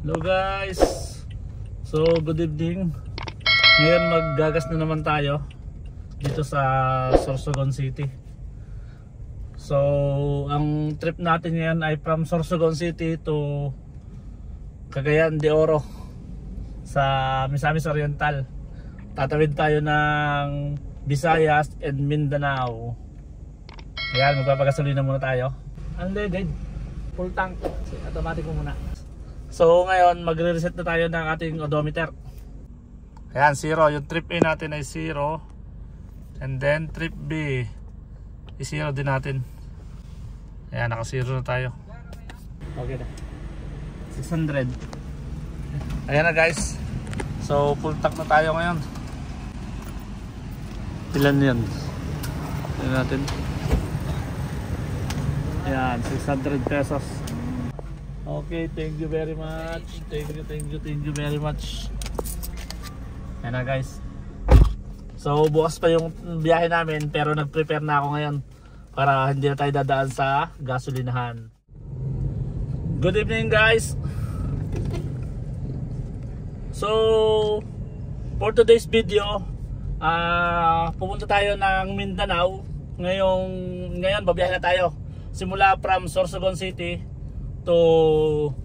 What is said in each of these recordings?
Hello guys, so good evening. Ngayon maggagas na naman tayo dito sa Sorsogon City. So ang trip natin ngayon ay from Sorsogon City to Cagayan de Oro sa Misamis Oriental. Tatawid tayo ng Visayas and Mindanao. Ayan, magpapagasolina muna tayo. Unleaded, full tank, automatic mo muna. So ngayon magre-reset na tayo ng ating odometer. Ayan, 0. Yung trip A natin ay 0. And then trip B is 0 din natin. Ayan, naka 0 na tayo. Okay na, 600. Ayan na guys. So full tank na tayo ngayon. Ilan yan? Ayan natin. Ayan, 600 pesos. Okay, thank you very much. Thank you very much. Ayan na guys. So bukas pa yung biyahe namin, pero nag-prepare na ako ngayon para hindi na tayo dadaan sa gasolinahan. Good evening guys. So for today's video, pupunta tayo ng Mindanao. Ngayon babiyahe na tayo. Simula from Sorsogon City to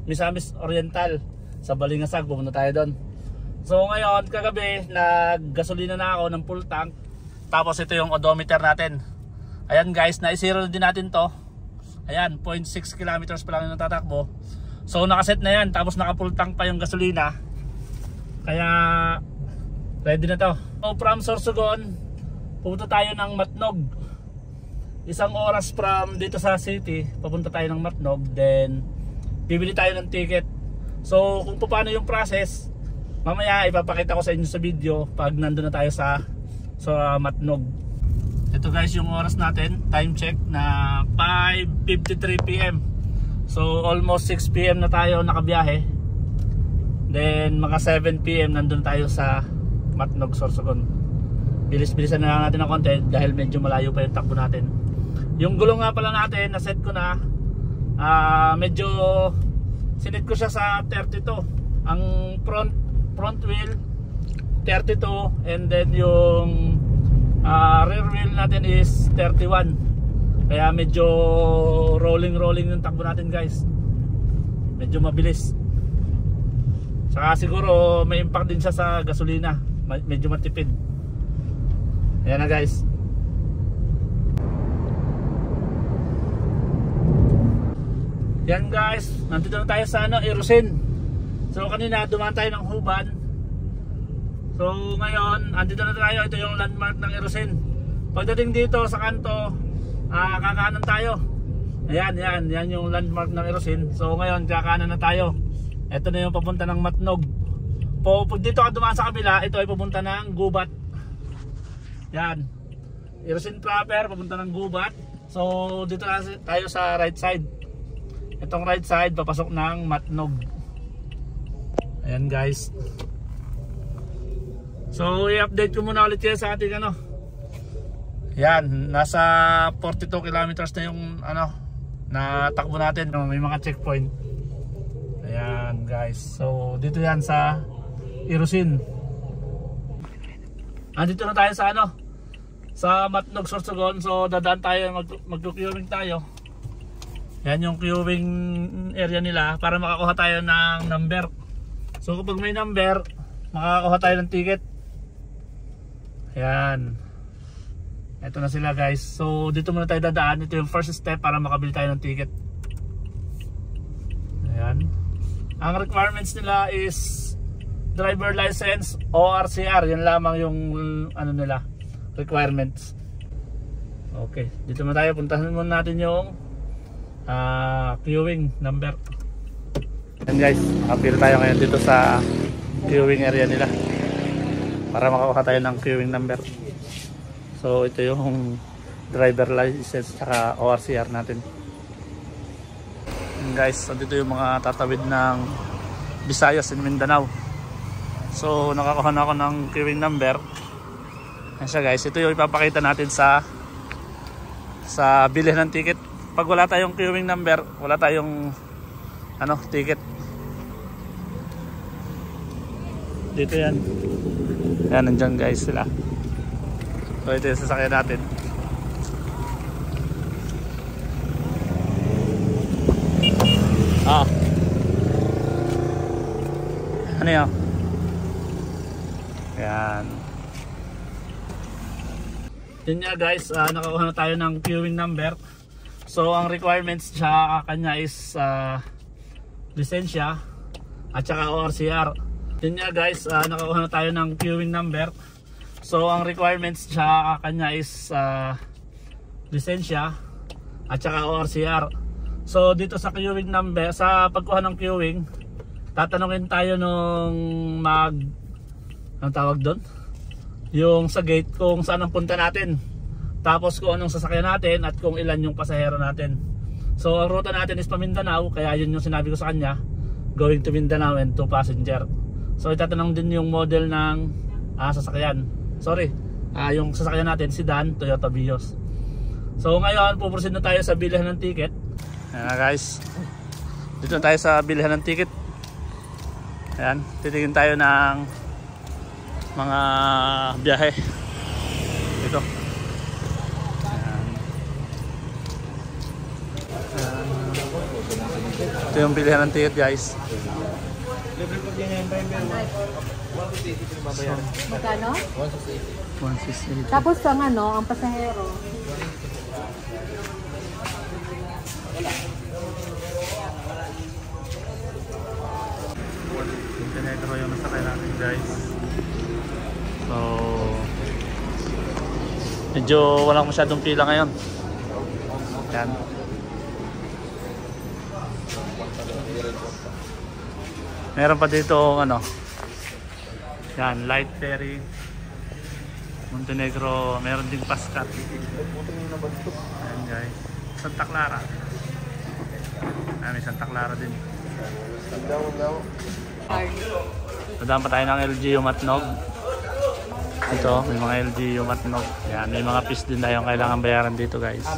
Misamis Oriental sa Balingasag, pumunta tayo doon. So ngayon, kagabi naggasolina na ako ng full tank. Tapos ito yung odometer natin. Ayan guys, na-zero din natin to. Ayan, 0.6 kilometers pa lang yung natatakbo. So nakaset na yan, tapos naka full tank pa yung gasolina. Kaya ready na to. So from Sorsogon, pupunta tayo ng Matnog. 1 oras from dito sa city, papunta tayo ng Matnog. Then bibili tayo ng ticket. So kung paano yung process, mamaya ipapakita ko sa inyo sa video pag nandun na tayo sa Matnog. Ito guys yung oras natin, time check na 5:53 PM. So almost 6 PM na tayo nakabiyahe. Then mga 7 PM nandun tayo sa Matnog, Sorsogon. Bilis-bilisan na lang natin ang konti dahil medyo malayo pa yung takbo natin. Yung gulong nga pala natin, naset ko na, medyo sinet ko siya sa 32. Ang front wheel 32, and then yung rear wheel natin is 31. Kaya medyo rolling yung takbo natin guys. Medyo mabilis. Saka siguro may impact din siya sa gasolina. Medyo matipid. Ayan na guys. Yan guys, nandito na tayo sa Irusin. So kanina dumaan tayo ng Huban. So ngayon, andito na tayo. Ito yung landmark ng Irusin. Pagdating dito sa kanto, kakanan tayo. Ayan, yan yung landmark ng Irusin. So ngayon, kakanan na tayo. Ito na yung papunta ng Matnog. Pag dito ka dumaan sa kabila, ito ay papunta ng Gubat. Yan, Irusin proper, papunta ng Gubat. So dito na tayo sa right side. Itong right side papasok ng Matnog. Ayan guys. So i-update ko muna ulit yan sa ating yan, nasa 42 kilometers na yung na takbo natin. May mga checkpoint. Ayan guys. So dito yan sa Irusin. Andito na tayo sa sa Matnog, Sorsogon. So dadaan tayo, mag-queuing tayo. Yan yung queuing area nila para makakuha tayo ng number. So kapag may number, makakakuha tayo ng ticket. Ayan. Ito na sila guys. So dito muna tayo dadaan. Ito yung first step para makabili tayo ng ticket. Ayan. Ang requirements nila is driver license, ORCR. Yan lamang yung nila, requirements. Okay, dito muna tayo. Puntahan muna natin yung queuing number. And guys, appear tayo ngayon dito sa queuing area nila para makakuha tayo ng queuing number. So ito yung driver license at ORCR natin. And guys, dito yung mga tatawid ng Visayas and Mindanao. So nakakuha na ako ng queuing number. Ayan siya guys, ito yung ipapakita natin sa bilhin ng ticket. Pag wala tayong queuing number, wala tayong ticket. Dito yan. Yan, nandiyan guys sila. So ito yung sasakyan natin. Ano yun? Yan. Yun nga guys, nakakuha na tayo ng queuing number. So ang requirements sa kanya is lisensya at saka ORCR. Yun nga guys, nakakuha na tayo ng queuing number. So ang requirements sa kanya is lisensya at saka ORCR. So dito sa queuing number, sa pagkuha ng queuing, tatanungin tayo nung anong tawag doon? Yung sa gate kung saan ang punta natin. Tapos kung anong sasakyan natin at kung ilan yung pasahero natin. So ang ruta natin is pa Mindanao, kaya yun yung sinabi ko sa kanya, going to Mindanao and 2 passenger. So itatanong din yung model ng sasakyan. Sorry, yung sasakyan natin sedan, Toyota Vios. So ngayon puproceed na tayo sa bilihan ng ticket. Ayan na guys, dito na tayo sa bilihan ng ticket. Ayan, titigin tayo ng mga biyahe dito. Ayan. Ayan. Ito yung bilihan ng ticket guys. Magkano? 168. Tapos ang ang pasahero. Montenegro yung nasakay natin guys. So medyo walang masyadong pila ngayon. Yan. Meron pa dito yan, light ferry Montenegro, meron ding Pascat. Ayan guys, Santa Clara. Ayan, may Santa Clara din. Nadaan pa tayo ng LGU Matnog. Ito, may mga LGU Matnog. Yan, may mga fees din tayong kailangan bayaran dito guys.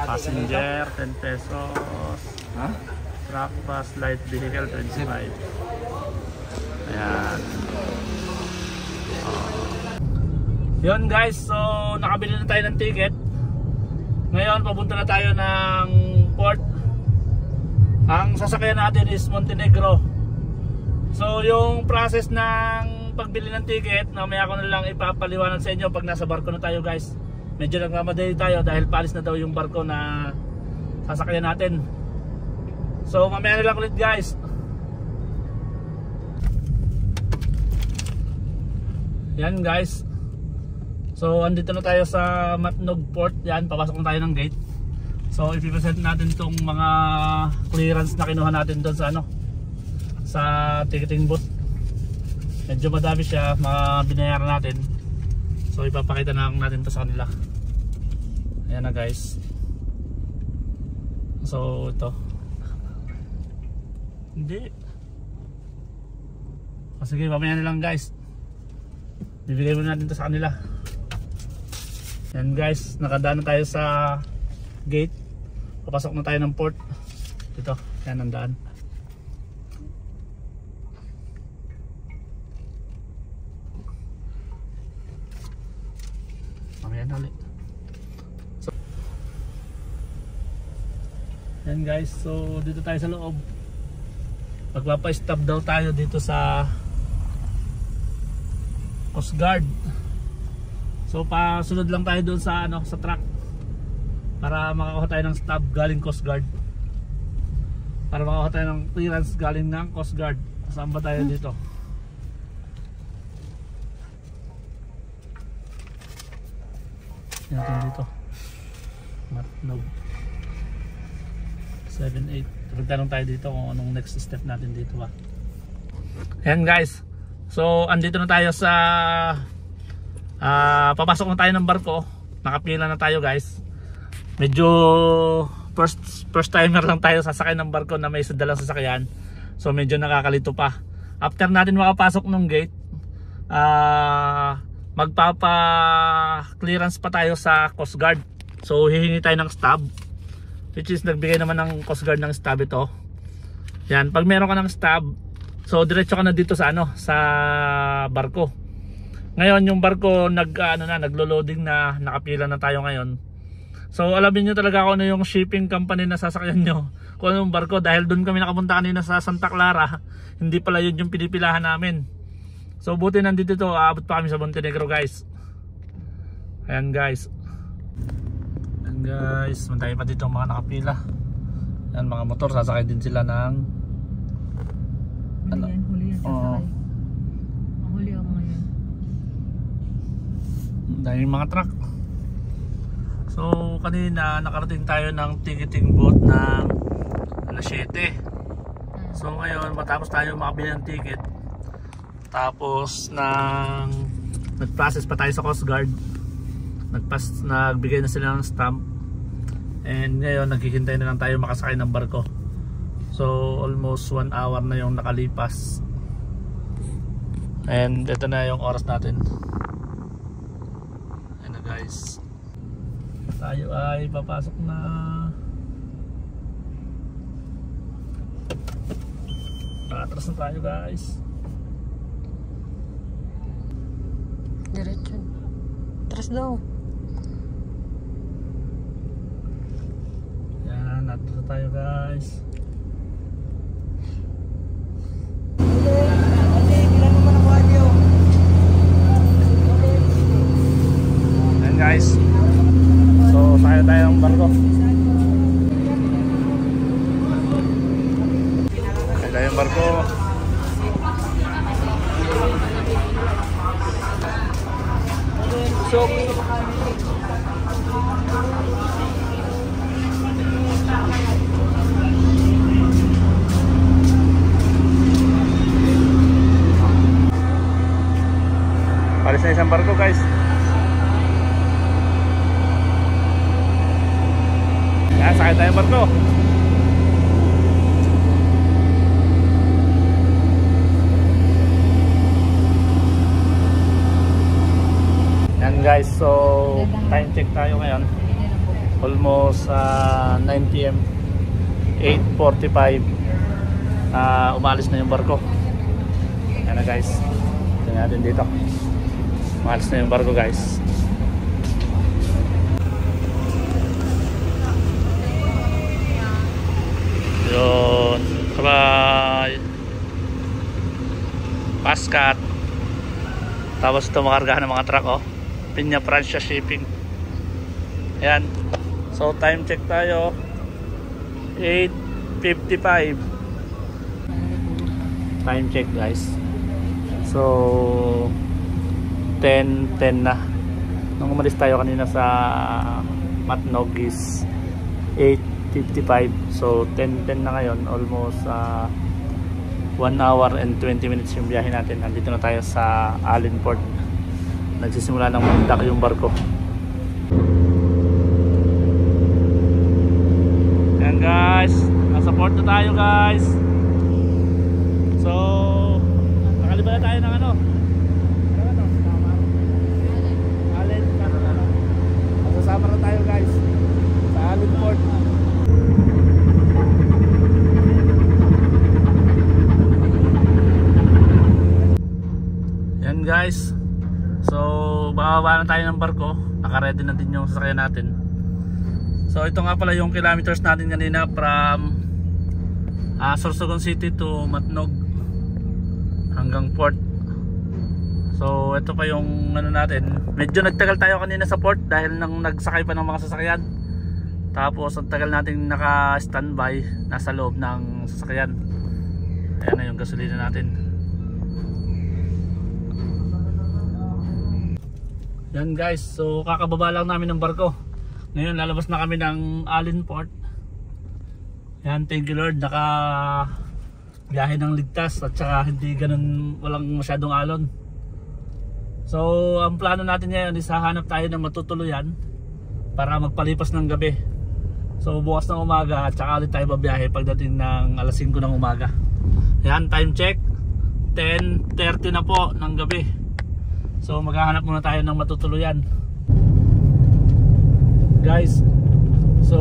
Passenger 10 pesos. Truck pass, light vehicle 25. Ayan. Yun guys, so nakabili na tayo ng ticket. Ngayon papunta na tayo ng port. Ang sasakyan natin is Montenegro. So yung process ng pagbili ng ticket, mamaya ko na lang ipapaliwanag sa inyo pag nasa barko na tayo guys. Medyo nagmamadali tayo dahil palis na daw yung barko na sasakyan natin. So mamaya na lang ulit guys. Yan guys. So andito na tayo sa Matnog Port. Yan, papasok na tayo ng gate. So ipipresent natin itong mga clearance na kinuha natin doon sa sa ticketing booth. Medyo madami siya, mga binayaran natin. So ipapakita na natin to sa kanila. Ayan na guys. So ito. Hindi. Sige, mamaya na lang guys. Bibigay mo natin to sa kanila. Yan guys, nakadaan na tayo sa gate. Papasok na tayo ng port. Dito, yan ang daan. Mamaya na ulit. So, yan guys, so dito tayo sa loob. Magpapa-stop daw tayo dito sa Coast Guard. So pasunod lang tayo doon sa sa truck para makakuha tayo ng stop galing Coast Guard. Para makakuha tayo ng clearance galing ng Coast Guard. Saan ba tayo dito? Yan dito. Matnog 7-8. Magtanong tayo dito kung anong next step natin dito ba. Ayan guys. So andito na tayo sa papasok na tayo ng barko. Nakapila na tayo guys. Medyo first timer lang tayo sasakay ng barko na may dalang sasakyan. So medyo nakakalito pa. After natin makapasok ng gate, magpapa clearance pa tayo sa Coast Guard. So hihingi tayo ng stub, which is nagbigay naman ng Coast Guard ng stub ito. Yan, pag meron ka ng stub, So diretso ka na dito sa ano, sa barko. Ngayon yung barko naglo-loading na, nakapila na tayo ngayon. So alamin nyo talaga kung ano yung shipping company na sasakyan nyo, kung ano yung barko, dahil doon kami nakapunta kanina sa Santa Clara. Hindi pala yun yung pinipilahan namin. So buti nandito to, aabot pa kami sa Montenegro guys. Ayan guys. Ayan guys, mantayin pa dito mga nakapila. Ayan mga motor, sasakay din sila ng ano? Huli yan, sasakay. Mahuli ang mga yan. Dahil mga truck. So kanina nakarating tayo ng ticketing booth ng alas 7. So ngayon matapos tayo makabili ng ticket, tapos nag-process pa tayo sa Coast Guard, nagbigay na sila ng stamp, and ngayon naghihintay na lang tayo makasakay ng barko. So almost 1 hour na yung nakalipas, and ito na yung oras natin. Ayan na guys, tayo ay papasok na. Atras na tayo guys. Diretso. Atras daw. Yan, atras na tayo guys. Yan guys. So sakay tayo ng barko. Sakay tayo ng barko. So palis na isang barko guys. Yan, sakay tayong barko. Yan guys, so time check tayo ngayon. Almost 9 PM, 8:45. Umalis na yung barko. Yan na guys, tingnan natin dito. Umalis na yung barko guys. Yun, bye. Pascat. Tapos ito makargahan ng mga truck, oh. Pinya Francia Shipping. Ayan. So time check tayo, 8:55. Time check guys. So 10:10 na. Nung umalis tayo kanina sa Matnog is 8:55. So 10:10 na ngayon. Almost 1 hour and 20 minutes yung biyahe natin. Nandito na tayo sa Allen Port. Nagsisimula ng mag-dock yung barko. Ayan guys, nasa port na tayo guys. So nakaliba na tayo ng ano, Allen, masasama na tayo guys sa Allen Port. Yan guys, so bababa na tayo ng barko. Naka-ready na din yung sasakyan natin. So ito nga pala yung kilometers natin kanina from Sorsogon City to Matnog hanggang port. So ito pa yung ano natin. Medyo nagtagal tayo kanina sa port dahil nang nagsakay pa ng mga sasakyan. Tapos ang tagal natin naka-standby nasa loob ng sasakyan. Ayan na yung gasolina natin. Yan guys, so kakababa lang namin ng barko. Ngayon lalabas na kami ng Allen Port. Yan, thank you Lord, naka biyahe ng ligtas at saka hindi ganun, walang masyadong alon. So ang plano natin ngayon is hahanap tayo ng matutuluyan para magpalipas ng gabi. So bukas ng umaga at saka ulit tayo babiyahe pagdating ng alas 5 ng umaga. Yan, time check 10:30 na po ng gabi. So maghahanap muna tayo ng matutuluyan guys. So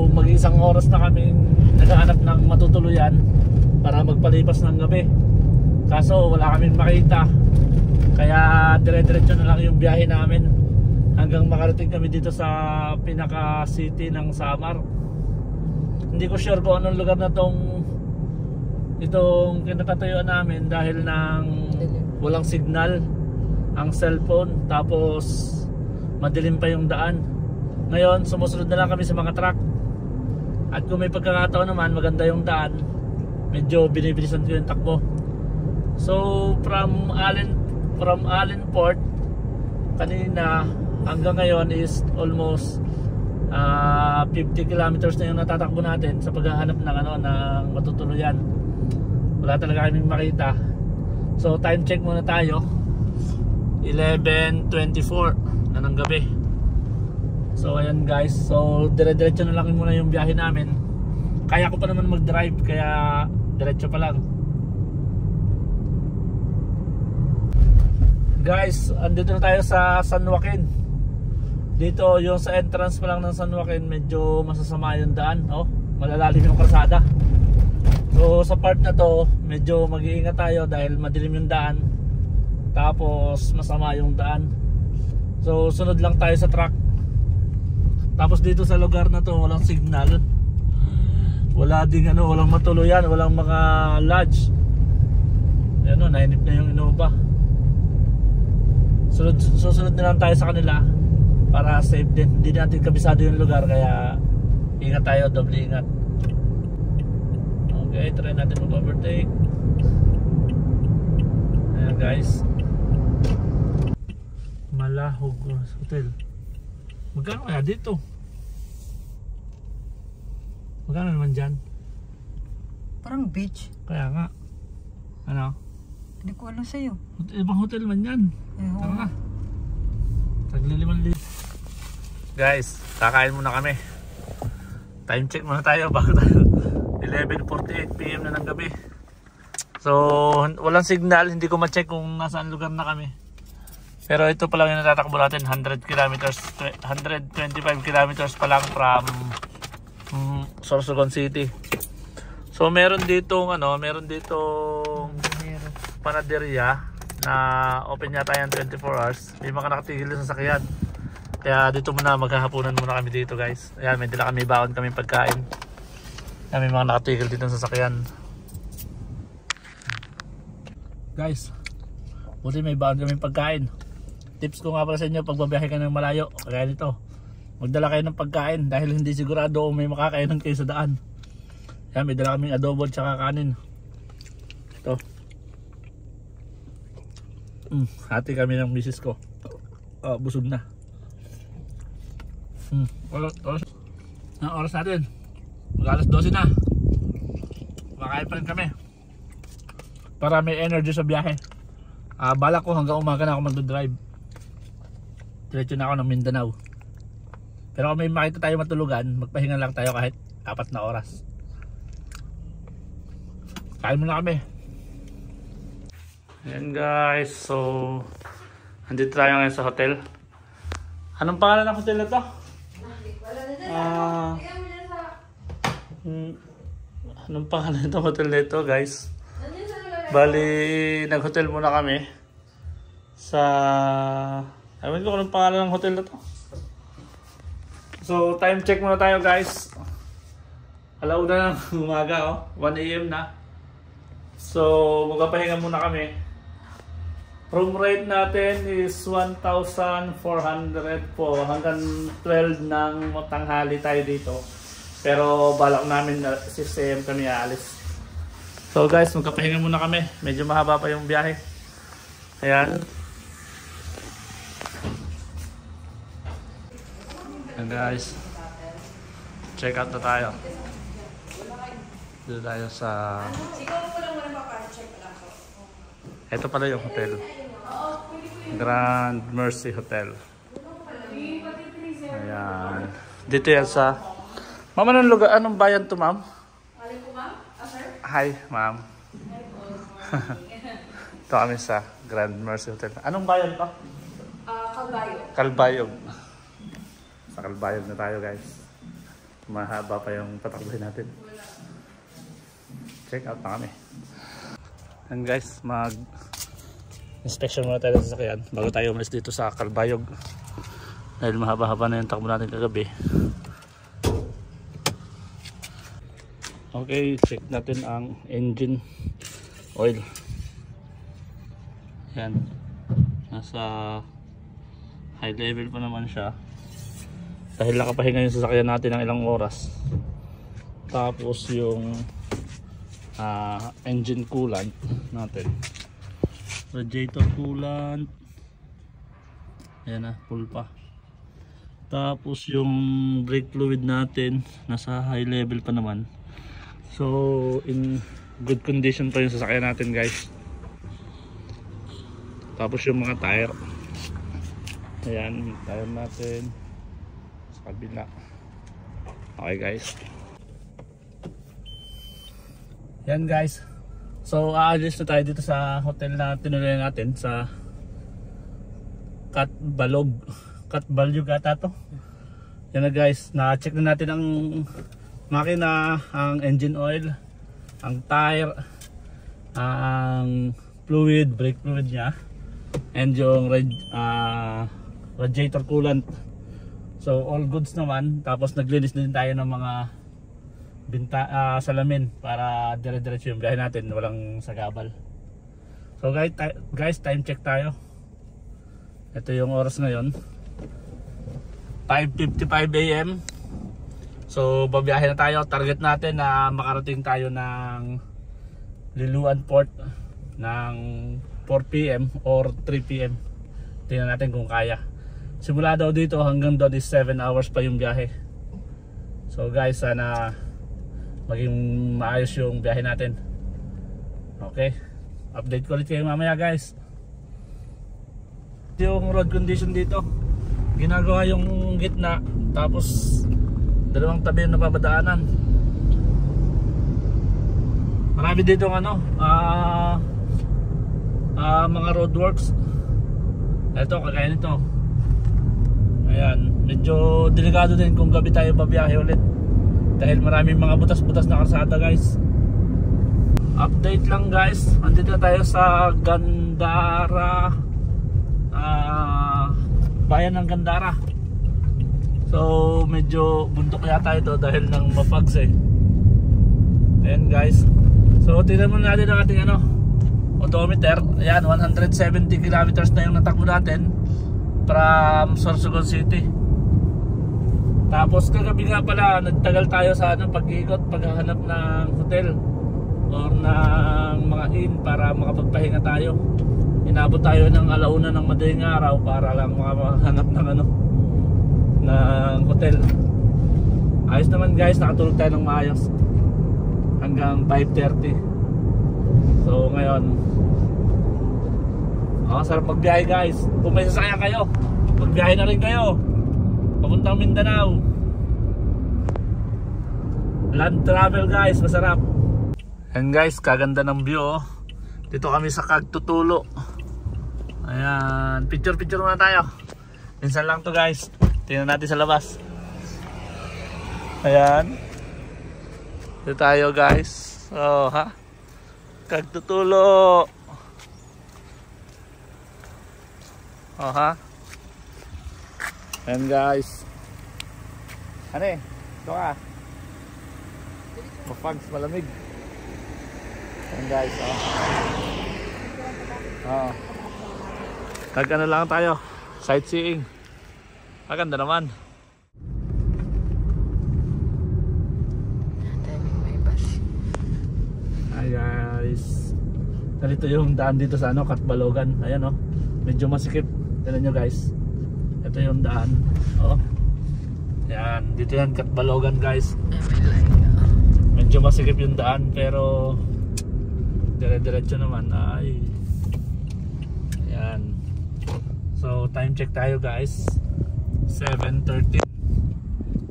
mag-isang oras na kami naghahanap ng matutuluyan para magpalipas ng gabi. Kaso wala kaming makita. Kaya dire-diretso na lang yung biyahe namin hanggang makarating kami dito sa pinaka city ng Samar. Hindi ko sure kung anong lugar na itong kinatatayuan namin dahil ng walang signal ang cellphone, tapos madilim pa yung daan. Ngayon sumusunod na lang kami sa mga truck, at kung may pagkakataon naman maganda yung daan, medyo binibilisan ko yung takbo. So from Allenport kanina hanggang ngayon is almost 50 kilometers na yung natatakbo natin sa paghahanap ng matutuluyan. Wala talaga kaming makita. So time check muna tayo, 11:24 na ng gabi. So ayan guys, so dire-diretso na lang muna yung biyahe namin. Kaya ko pa naman mag-drive, kaya diretso pa lang. Guys, andito na tayo sa San Joaquin. Dito yung sa entrance pa lang ng San Joaquin, medyo masasama yung daan, oh, malalalim yung kalsada. So sa part na to, medyo mag-iingat tayo dahil madilim yung daan, tapos masama yung daan. So sunod lang tayo sa truck. Tapos dito sa lugar na to, walang signal. Wala ding walang matuluyan, walang mga lodge. Ayan, nainip na yung Innova. Susunod na lang tayo sa kanila para safe din. Hindi natin kabisado yung lugar, kaya ingat tayo, doble ingat. Okay, try natin mag-overtake. Ayan guys, Malahog Hotel. Magkano kaya dito? Magkano naman dyan? Parang beach. Kaya nga. Ano? Hindi ko alam sa'yo. Ibang hotel man yan. Tara na. Tagliliman-liman. Guys, kakain muna kami. Time check muna tayo bago tayo. 11:48 PM na ng gabi. So walang signal, hindi ko ma-check kung nasaan lugar na kami. Pero ito pa lang yung natatakbo natin, 100 kilometers, 125 kilometers pa lang from Sorsogon City. So meron ditong panaderia na open yata yan 24 hours. May mga nakatigil sa sasakyan. Kaya dito muna, maghahapunan muna kami dito guys. Ayan, may dala kami, baon kami pagkain. Ayan, may mga nakatigil dito sa sasakyan. Guys, buti may baon kami pagkain. Tips ko nga pala sa inyo, pag babiyahe ka ng malayo, kaya nito, magdala kayo ng pagkain dahil hindi sigurado kung may makakainan kayo sa daan. Ayan, may dala kaming adobo at saka kanin. Ito. Hati kami ng misis ko. Busog na. Ang oras natin, mag-alas 12 na. Makain pa rin kami para may energy sa biyahe. Balak ko hanggang umaga na ako mag-drive. Diretso na ako ng Mindanao. Pero kung may makita tayo matulugan, magpahinga lang tayo kahit 4 na oras. Kain muna kami. Ayan guys, so andito tayo ngayon sa hotel. Anong pangalan ng hotel na to? Anong pangalan ng hotel na ito guys? Bali, nag-hotel muna kami sa... Ewan ko anong pangalan ng hotel na to. So time check muna tayo guys. Alauna ng umaga, 1 AM na. So magpapahinga muna kami. Room rate natin is 1,400 po hanggang 12 ng tanghali tayo dito. Pero balak namin na 6 AM kami aalis. So guys, magpapahinga muna kami. Medyo mahaba pa yung biyahe. Ayan. Ayan guys, check out na tayo. Dito tayo sa... Ito pala yung hotel, Grand Mercy Hotel. Ayan. Dito yan sa... Ma'am, anong lugar? Anong bayan to ma'am? Hi ma'am. Ito kami sa Grand Mercy Hotel. Anong bayan to? Calbayog. Calbayog. Sa Calbayog na tayo guys. Mahaba pa yung patakboy natin. Check out na kami. And guys, inspection muna tayo sa sasakyan bago tayo umalis dito sa Calbayog dahil mahaba-haba na yung takbo natin kagabi. Okay, check natin ang engine oil. Yan, nasa high level pa naman siya dahil nakapahinga yung sasakyan natin ng ilang oras. Tapos yung engine coolant natin, radiator coolant, ayan na, full pa. Tapos yung brake fluid natin nasa high level pa naman, so in good condition pa yung sasakyan natin guys. Tapos yung mga tire, ayan, tire natin sa kabila. Okay guys, yan guys, so aalis na tayo dito sa hotel na tinuloy natin sa Katbalyog ata to. Yan na guys, na-check na natin ang makina, ang engine oil, ang tire, ang fluid, brake fluid nya, and yung radiator coolant. So all goods naman. Tapos naglinis din tayo ng mga salamin para dire-diretso yung biyahe natin, walang sagabal. So guys, time check tayo. Ito yung oras ngayon, 5:55 AM. So babiyahe na tayo. Target natin na makarating tayo ng Liloan Port ng 4 PM or 3 PM. Tingnan natin kung kaya. Simula daw dito hanggang doon is 7 hours pa yung biyahe. So guys, sana maging maayos yung biyahe natin. Okay, update ko ulit kayo mamaya guys. Yung road condition dito, ginagawa yung gitna, tapos dalawang tabi yung napapadaanan. Marami dito mga roadworks. Ito, kagaya nito. Ayan, medyo delikado din kung gabi tayo babiyahe ulit dahil maraming mga butas-butas na kalsada guys. Update lang guys, andito na tayo sa Gandara, bayan ng Gandara. So medyo bundok yata ito dahil ng mapags eh. Ayan guys, so tingnan muna natin ang ating odometer. Ayan, 170 kilometers na yung natakbo natin from Sorsogon City. Tapos kagabi nga pala, nagtagal tayo sa pag-ikot, paghahanap ng hotel or ng mga inn para makapagpahinga tayo. Inabot tayo ng alauna ng madaling araw para lang makahanap ng hotel. Ayos naman guys, nakatulog tayo ng maayos hanggang 5:30. So ngayon, sarap magbiyahe guys. Kung may sasakyan kayo, magbiyahe na rin kayo papuntang Mindanao. Land travel guys, masarap. And guys, kaganda ng view oh. Dito kami sa Kagtutulo. Ayan, picture muna tayo. Minsan lang to guys. Tingnan natin sa labas. Ayan, dito tayo guys. Oh ha, Kagtutulo. Oh ha. Ayan guys. Ano eh, ito ka. Mapags, malamig. Ayan guys, oh. Oh. Nag-ano lang tayo, sightseeing. Maganda naman. Hi guys. Dito yung daan dito sa Katbalogan. Ayan oh, medyo masikip. Tignan nyo guys, ito yung daan. Oh. Yan, dito yan Katbalogan guys. Medyo masikip yung daan pero dire-diretso naman. Ay. Yan. So time check tayo guys, 7:13.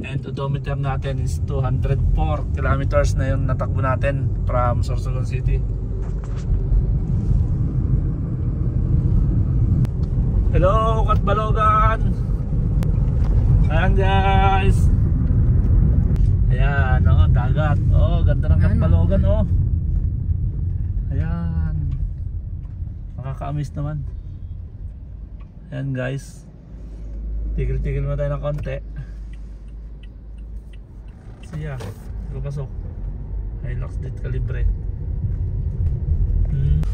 And odometer natin is 204 kilometers na yung natakbo natin from Sorsogon City. Hello Katbalogan. Ayan guys. Ayan oh, dagat. Oh, ganda ng Katbalogan oh. Ayan. Nakaka-amaze naman. Ayan guys. Tigil-tigil muna tayo ng konti. Siya. Pasok. Hilux dit kalibre.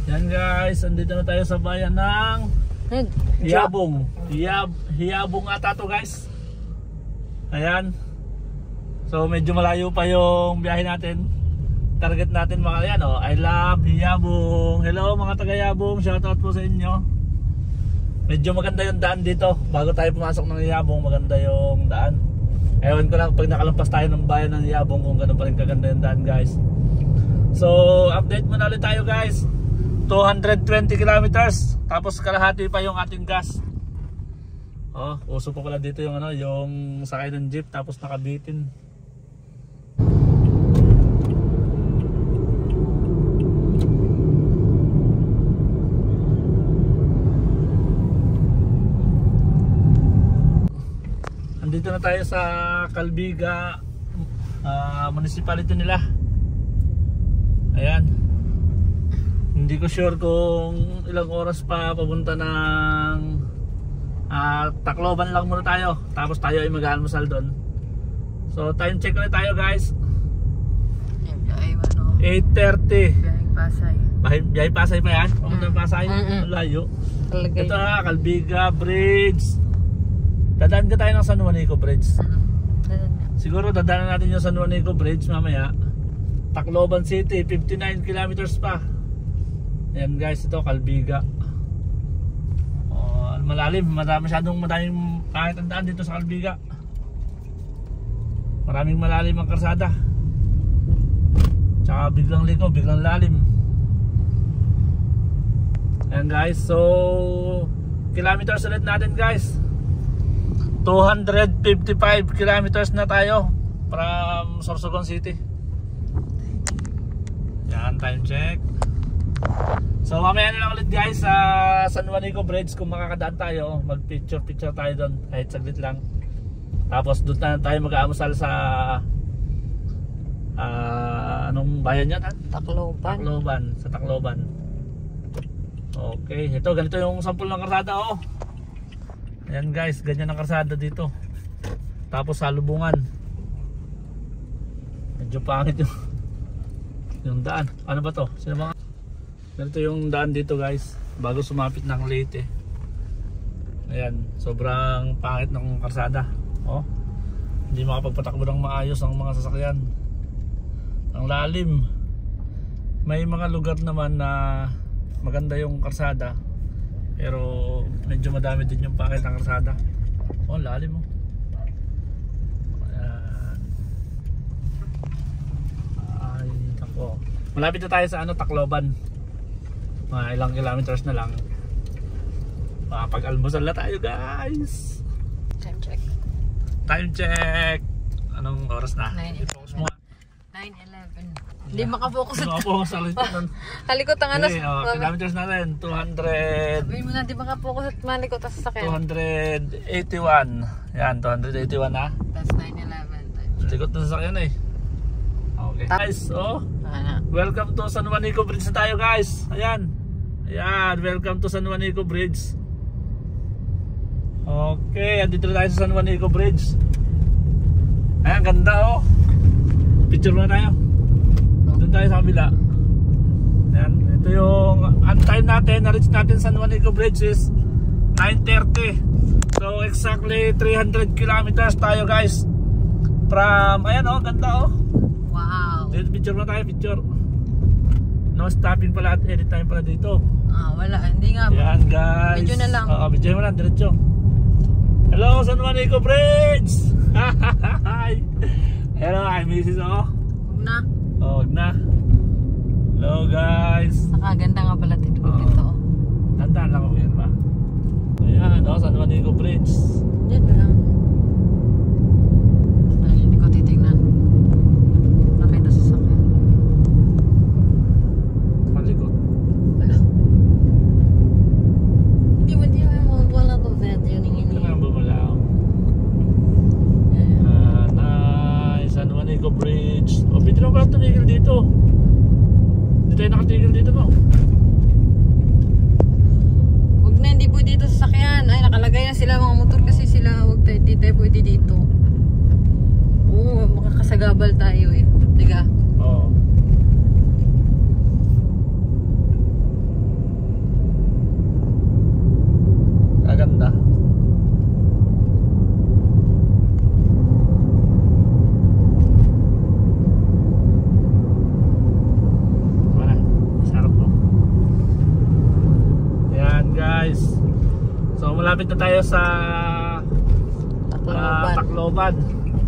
Yan guys. Andito na tayo sa bayan ng Hiyabong. Hiyabong ata to guys. Ayan. So medyo malayo pa yung biyahe natin. Target natin mga yan, oh. I love Hiyabong. Hello mga taga Hiyabong, shoutout po sa inyo. Medyo maganda yung daan dito. Bago tayo pumasok ng Hiyabong, maganda yung daan. Ewan ko lang pag nakalampas tayo ng bayan ng Hiyabong kung gano'n pa rin kaganda yung daan guys. So update muna ulit tayo guys. 220 kilometers. Tapos kalahati pa yung ating gas. Oh, uso pa pala dito yung ano, yung sakay ng jeep tapos nakabitin. Dito na tayo sa Calbiga municipality nila. Ayan. Hindi ko sure kung ilang oras pa papunta ng Tacloban lang muna tayo. Tapos tayo ay mag-almusal doon. So time check ulit tayo guys. 8:30. Biyaheng Pasay. Biyaheng Pasay pa yan? Papunta ng Pasay? Layo. Ito na, Calbiga Bridge. Dadaan ka tayo ng San Juanico Bridge. Siguro dadaan natin yung San Juanico Bridge mamaya. Tacloban City, 59 kilometers pa. Ayan guys, ito Calbiga. Malalim, masyadong madaming kahit ang daan dito sa Calbiga. Maraming malalim ang karsada. Tsaka biglang liko, biglang lalim. Ayan guys, so kilometers ulit natin guys. 255 kilometers na tayo from Sorsogon City. Yan, time check. So mamaya na lang ulit guys sa San Juanico Bridge kung makakadaan tayo. Mag picture tayo doon kahit saglit lang. Tapos doon na tayo mag-aamusal sa anong bayan yan? Tacloban. Sa Tacloban. Okay, ito ganito yung sample ng karsada oh. Ayan guys, ganyan ang karsada dito. Tapos salubungan. Medyo pangit yung daan. Ano ba to? Sino ba? Ganito yung daan dito guys. Bago sumapit ng Leyte. Ayan, sobrang pangit ng karsada. Oh, hindi makapagpatakbo ng maayos ang mga sasakyan. Ang lalim. May mga lugar naman na maganda yung karsada. Pero medyo madami din yung pangit ng karsada. Oh, lalim mo. Ayan. Ay, tako. Malapit na tayo sa ano, Tacloban. Mga ilang kilometers na lang. Makapag-almusal na tayo guys. Time check. Time check. Anong oras na? 9:11. 9:11. Hindi makapokus. Hindi makapokus sa litan. Halikot ang ano. Kilometers natin. 200. Sabihin mo na hindi makapokus at malikot sa sasakyan. 281. Yan, 281 na. That's 9:11. Likot na sasakyan eh. Okay. Guys, oh. Welcome to San Juanico Bridge na tayo guys. Ayan. Ayan, welcome to San Juanico Bridge. Okay, andito na tayo sa San Juanico Bridge. Ayan, ganda oh. Picture muna tayo. Doon tayo sa kabila. Ayan, ito yung time natin. Na-reach natin San Juanico Bridge is 9:30. So exactly 300 kilometers tayo guys. From, ayan oh, ganda oh. Wow. Dito, picture muna tayo, picture. No stopping pala at anytime pala dito. Wala, hindi nga. Ayan guys. Video na lang. Oo, video mo lang, diretso. Hello, San Juanico Bridge! Hi! Hello, hi Mrs. Oh. Huwag na. Oh, wag na. Hello guys. Nakaganda nga pala dito. Dito. Tandaan lang ako yan ba? Ayan, oh, San Juanico Bridge. Dito lang. Ay, hindi ko titignan. Nakita sa sakyan. Malikot. Wala. Hindi mo di wala to video ningin. Ito na ang bumalaw. San Juanico Bridge. O, pwede naman pala tumigil dito. Hindi tayo nakatigil dito no. Magabal tayo eh. Tiga. Oo. Kaganda. Wala. Sarap mo. Yan guys. So malapit na tayo sa Tacloban. Tacloban.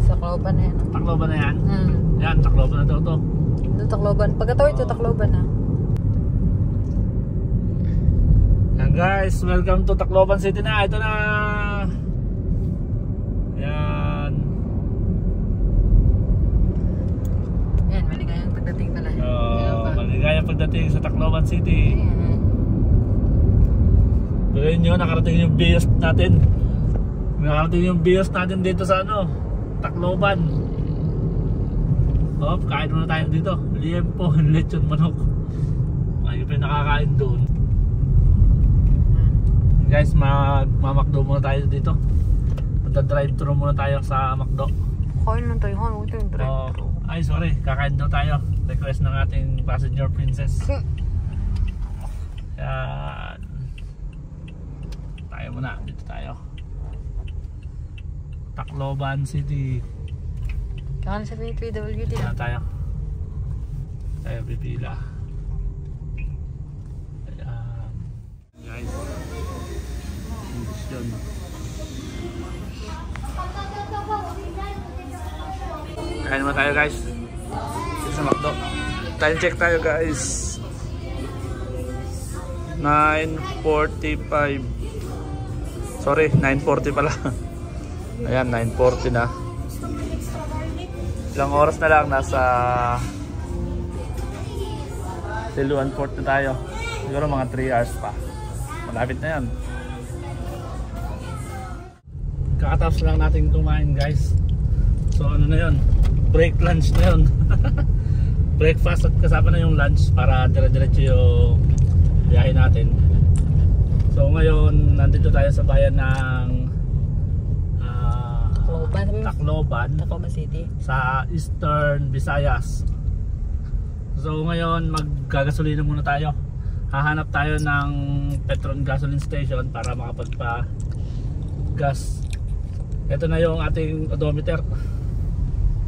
Sa Tacloban na yan. Tacloban na yan. Hmm. Yan, Tacloban na daw to. Ito Tacloban. Pagkatawid ito Tacloban na. Yan guys, welcome to Tacloban City na. Ito na. Yan. Yan, maligayang pagdating pala. Maligayang pagdating sa Tacloban City. Pero yun, nakarating yung bios natin. Nakarating yung bios natin dito sa ano, Tacloban. Oh, kain muna tayo dito. Liempo, lechon manok. Ayun pa yung nakakain doon. Guys, magmamakdo muna tayo dito. Magda-drive-thru muna tayo sa McDo. Kain lang tayo. Ito yung drive. Ay, sorry. Kakain daw tayo. Request ng ating passenger princess. Yan. Tayo muna. Dito tayo. Tacloban City. Kakain sa PWD Dito na. tayo. Tayo pipila. Ayan. Guys. Kondisyon. Kain naman tayo guys. Dito sa McDo. Time check tayo guys. 9:45. Sorry, 9:40 pala. Ayan, 9:40 na. Ilang oras na lang, nasa Siluan Port na tayo. Siguro mga 3 hours pa. Malapit na yan. Kakatapos lang natin kumain guys. So ano na yun, break lunch na yun. Breakfast at kasama na yung lunch para dire-diretso yung biyahe natin. So ngayon nandito tayo sa bayan ng Tacloban City. sa Eastern Visayas. So ngayon maggagasolina muna tayo. Hahanap tayo ng Petron gasoline station para makapagpa-gas. Ito na yung ating odometer.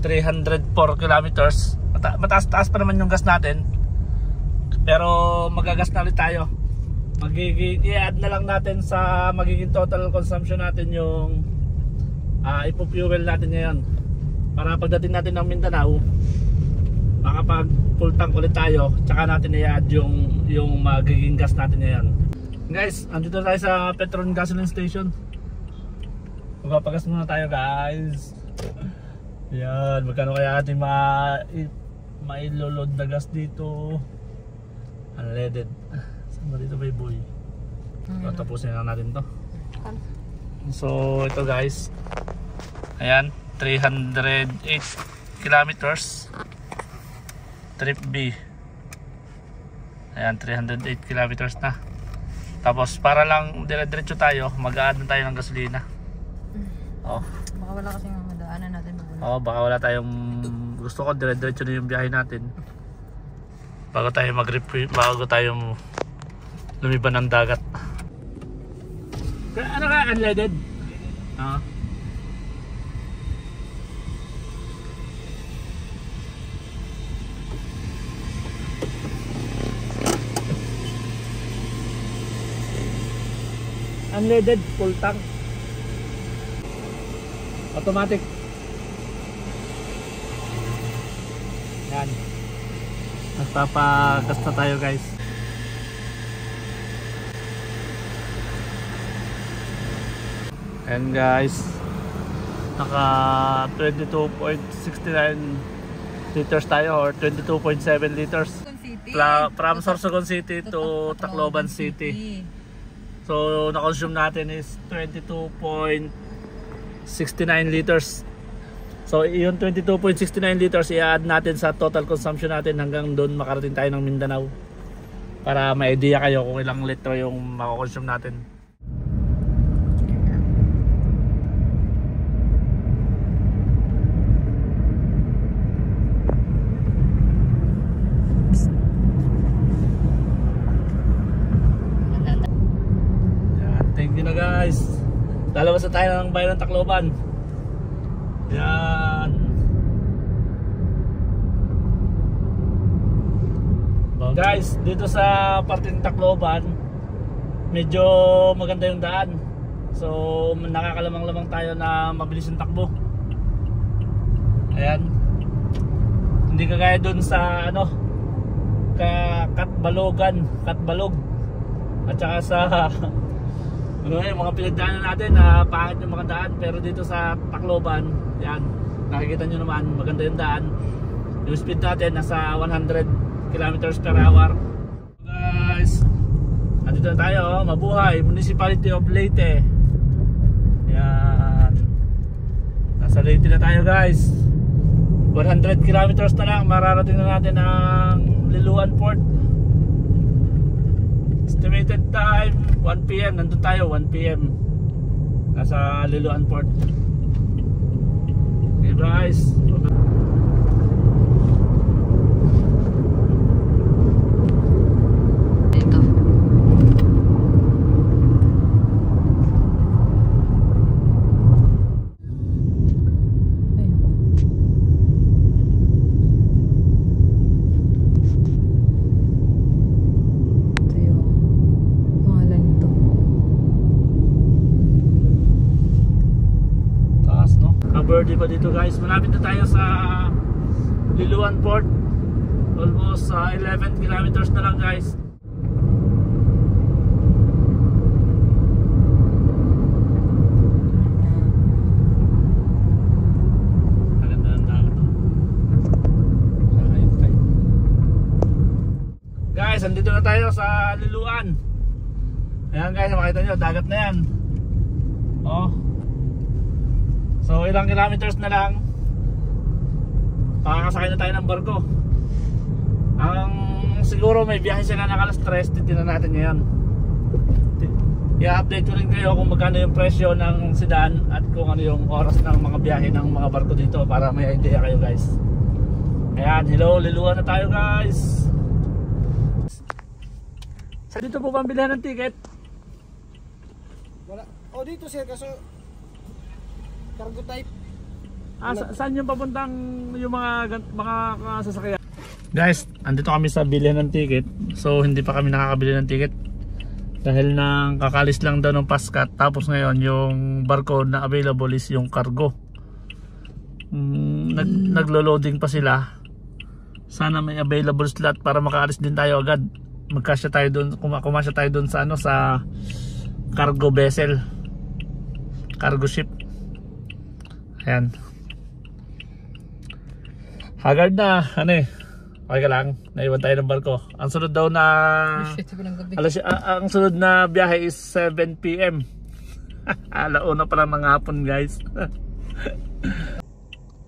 304 kilometers. Mataas-taas pa naman yung gas natin. Pero magagas na ulit tayo. I-add na lang natin sa magiging total consumption natin yung ipo-fuel natin ngayon. Para pagdating natin ng Mindanao, makapag full tank ulit tayo. Tsaka natin i-add yung magiging gas natin ngayon. Guys, andito tayo sa Petron gasoline station. Magpapagas muna tayo guys. Yan, magkano kaya ating mailolod na gas dito. Unleaded. Saan ba dito boy? So, tapusin na natin to. So ito guys, ayan, 308 kilometers trip B. Ayan, 308 kilometers na. Tapos para lang dire-diretso tayo, mag-a-add na tayo ng gasolina. Oh. Baka wala kasing madaanan natin. Oh, baka wala tayong, gusto ko dire-diretso na yung biyahe natin. Bago tayo bago tayo lumiban ng dagat. Ano ka, unleaded? Unleaded, full tank. Automatic. Yan. Nagpapagas na tayo guys. And guys, naka 22.69 liters tayo or 22.7 liters from Sorsogon City to Tacloban City. So na-consume natin is 22.69 liters. So yung 22.69 liters i-add natin sa total consumption natin hanggang doon makarating tayo ng Mindanao. Para may idea kayo kung ilang litro yung mako-consume natin. guys. Lalabas na tayo ng bayan ng Tacloban. Yan. Guys, dito sa parting Tacloban, medyo maganda yung daan. So nakakalamang-lamang tayo na mabilis yung takbo. Ayan. Hindi kagaya dun sa ano, Katbalog at saka sa ano, yung mga pinagdaanan natin na pangit yung mga daan. Pero dito sa Tacloban, yan, nakikita nyo naman maganda yung daan. Yung speed natin nasa 100 kilometers per hour. Guys, andito na tayo, mabuhay, Municipality of Leyte. Yan, nasa Leyte na tayo guys. 100 kilometers na lang, mararating na natin ang Liloan Port. Estimated time 1 PM, nandun tayo 1 PM nasa Liloan Port. Okay guys, birthday pa dito guys. Malapit na tayo sa Liloan Port. Almost 11 kilometers na lang guys. Maganda ng dagat. Guys, andito na tayo sa Liloan. Ayan guys, makita nyo, dagat na yan. Oh. So ilang kilometers na lang makakasakay na tayo ng barko. Ang siguro may biyahe sila ng alas 3. Titignan natin ngayon. I-update ko rin kayo kung magkano yung presyo ng sedan at kung ano yung oras ng mga biyahe ng mga barko dito para may idea kayo guys. Ayan, hello, Liloan na tayo guys. Sa dito po ba bilhan ng ticket? Wala. Oh, dito sir, kaso cargo type. Saan yung papuntang yung mga sasakyan? Guys, andito kami sa bilihan ng ticket. So hindi pa kami nakakabili ng ticket dahil nang kakalis lang daw ng Pascat. Tapos ngayon yung barko na available is yung cargo. Naglo-loading pa sila. Sana may available slot para makaalis din tayo agad. Magkasya tayo doon, kumasya tayo doon sa ano, sa cargo vessel, cargo ship. Ayan. Haggard na, ano eh. Okay ka lang, naiwan tayo ng barko. Ang sunod daw na ang sunod na biyahe is 7 PM. Alauna pa lang ng hapon guys.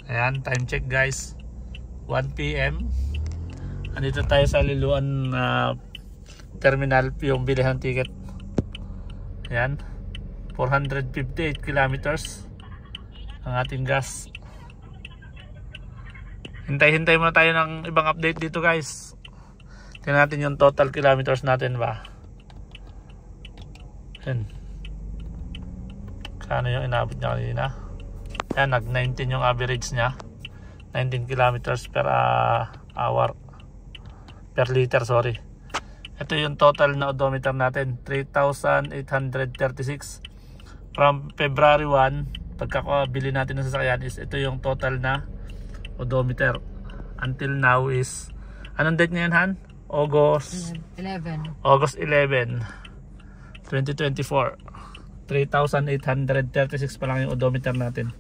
Ayan, time check guys, 1 PM. Andito tayo sa Liloan terminal, yung bilihan ng ticket. Ayan, 458 kilometers ang ating gas. Hintay-hintay muna tayo ng ibang update dito guys. Tingnan natin yung total kilometers natin ba. Ayan. Kano yung inabot niya kanina. Ayan, nag 19 yung average niya. 19 kilometers per hour. Per liter, sorry. Ito yung total na odometer natin, 3,836. From February 1, pagkakabili natin ng sasakyan is ito yung total na odometer. Until now is, anong date ngayon Han? August 11, 2024. 3,836 pa lang yung odometer natin.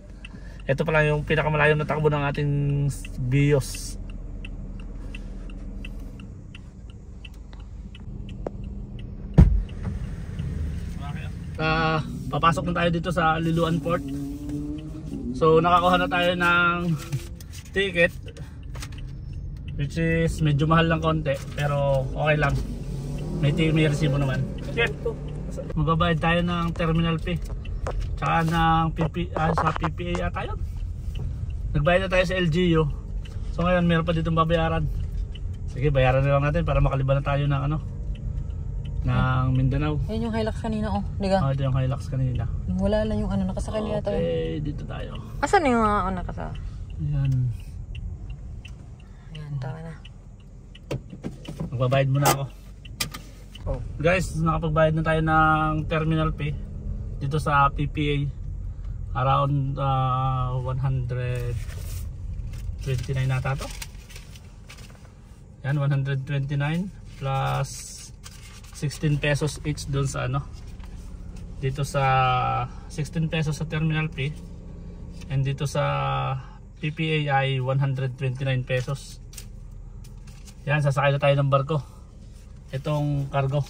Ito pa lang yung pinakamalaya na takbo ng ating Vios. Papasok na tayo dito sa Liloan Port. So nakakuha na tayo ng ticket, which is medyo mahal lang konti, pero okay lang, may resibo naman. Magbabayad tayo ng terminal fee tsaka ng sa PPA ata yun. Nagbayad na tayo sa LGU. So ngayon meron pa ditong babayaran. Sige, bayaran na lang natin para makaliban na tayo ng ano, ng Mindanao. Yan yung Hilux kanina, oh. Diga. Ito yung Hilux kanina. Wala lang yung ano, nakasakay nila tayo. Okay, dito tayo. Asan yung mga nakasakay? Ayan. Ayan, tama na. Magbabayad muna ako. Oh. Guys, nakapagbayad na tayo ng terminal fee dito sa PPA. Around 129 nata to. Yan, 129 plus 16 pesos each doon sa ano. Dito sa 16 pesos sa terminal fee. And dito sa PPA ay 129 pesos. Yan, sasakay na tayo ng barko. Itong cargo.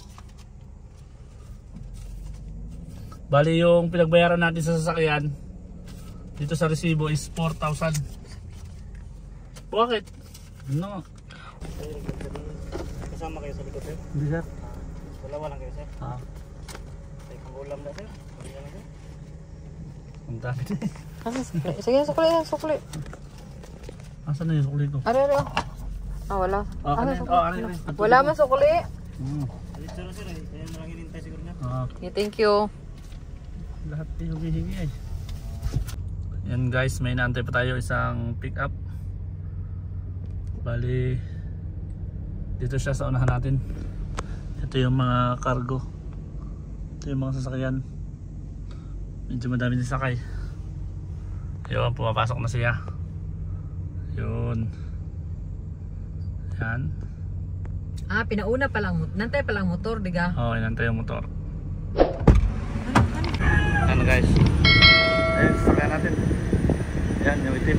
Bali yung pinagbayaran natin sa sasakyan dito sa resibo is 4,000. Bakit? No. Kasama kayo sa likod sir? Hindi sir. Dalawa lang kayo sir? Ah, Tayo kang ulam na sir? Ulam na sir? ang dami na eh. Asan sukli? Sige, sukli yan, sukli. Asan na yung sukli ko? Ari, ari, oh. Ah, wala. Oh, ano yun? Oh, ano yun? Wala man sukli. Alit sir sir eh. Kaya na lang hinintay siguro niya. Okay, thank you. Lahat yung humihingi eh. Yan guys, may inaantay pa tayo isang pick up. Bali dito siya sa unahan natin. Ito yung mga cargo. Ito yung mga sasakyan. Medyo madami din sakay. Yun, pumapasok na siya. Yun. Yan. Ah, pinauna pa lang. Nantay pa lang motor, diga. Oo, inantay yung motor. Ano guys? Ayun, sasakyan natin. Yan, yung itim.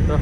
Ito.